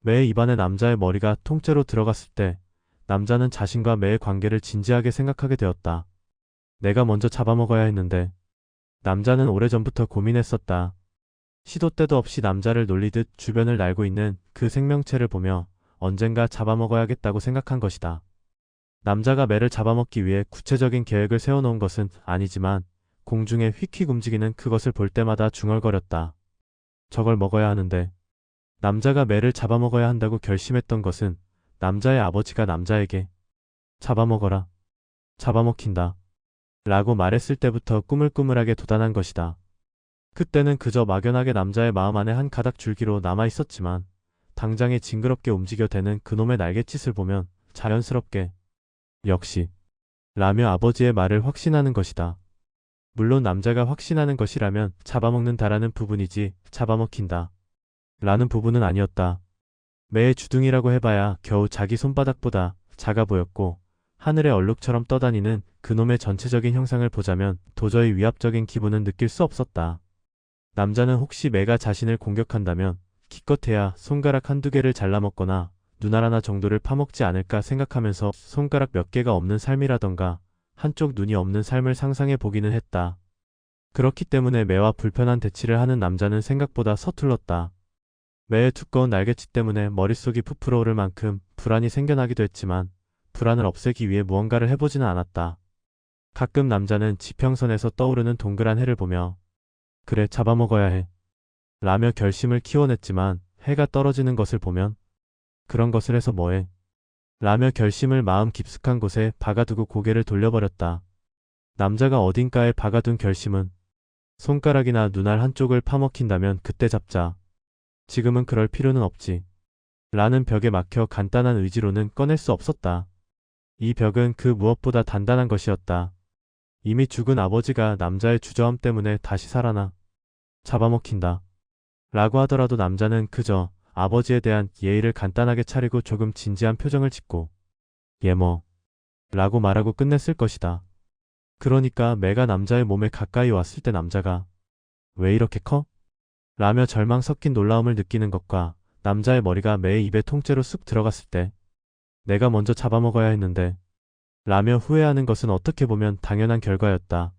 매의 입안에 남자의 머리가 통째로 들어갔을 때 남자는 자신과 매의 관계를 진지하게 생각하게 되었다. 내가 먼저 잡아먹어야 했는데 남자는 오래전부터 고민했었다. 시도 때도 없이 남자를 놀리듯 주변을 날고 있는 그 생명체를 보며 언젠가 잡아먹어야겠다고 생각한 것이다. 남자가 매를 잡아먹기 위해 구체적인 계획을 세워놓은 것은 아니지만 공중에 휙휙 움직이는 그것을 볼 때마다 중얼거렸다. 저걸 먹어야 하는데. 남자가 매를 잡아먹어야 한다고 결심했던 것은 남자의 아버지가 남자에게 잡아먹어라, 잡아먹힌다 라고 말했을 때부터 꾸물꾸물하게 돋아난 것이다. 그때는 그저 막연하게 남자의 마음 안에 한 가닥 줄기로 남아있었지만 당장에 징그럽게 움직여대는 그놈의 날갯짓을 보면 자연스럽게 역시 라며 아버지의 말을 확신하는 것이다. 물론 남자가 확신하는 것이라면 잡아먹는다라는 부분이지 잡아먹힌다 라는 부분은 아니었다. 매의 주둥이라고 해봐야 겨우 자기 손바닥보다 작아 보였고 하늘의 얼룩처럼 떠다니는 그놈의 전체적인 형상을 보자면 도저히 위압적인 기분은 느낄 수 없었다. 남자는 혹시 매가 자신을 공격한다면 기껏해야 손가락 한두 개를 잘라먹거나 눈알 하나 정도를 파먹지 않을까 생각하면서 손가락 몇 개가 없는 삶이라던가 한쪽 눈이 없는 삶을 상상해 보기는 했다. 그렇기 때문에 매와 불편한 대치를 하는 남자는 생각보다 서툴렀다. 매의 두꺼운 날갯짓 때문에 머릿속이 부풀어 오를 만큼 불안이 생겨나기도 했지만 불안을 없애기 위해 무언가를 해보지는 않았다. 가끔 남자는 지평선에서 떠오르는 동그란 해를 보며 그래 잡아먹어야 해 라며 결심을 키워냈지만 해가 떨어지는 것을 보면 그런 것을 해서 뭐해 라며 결심을 마음 깊숙한 곳에 박아두고 고개를 돌려버렸다. 남자가 어딘가에 박아둔 결심은 손가락이나 눈알 한쪽을 파먹힌다면 그때 잡자. 지금은 그럴 필요는 없지. 라는 벽에 막혀 간단한 의지로는 꺼낼 수 없었다. 이 벽은 그 무엇보다 단단한 것이었다. 이미 죽은 아버지가 남자의 주저함 때문에 다시 살아나 잡아먹힌다. 라고 하더라도 남자는 그저 아버지에 대한 예의를 간단하게 차리고 조금 진지한 표정을 짓고 예뭐 라고 말하고 끝냈을 것이다. 그러니까 매가 남자의 몸에 가까이 왔을 때 남자가 왜 이렇게 커? 라며 절망 섞인 놀라움을 느끼는 것과 남자의 머리가 매의 입에 통째로 쑥 들어갔을 때 내가 먼저 잡아먹어야 했는데 라며 후회하는 것은 어떻게 보면 당연한 결과였다.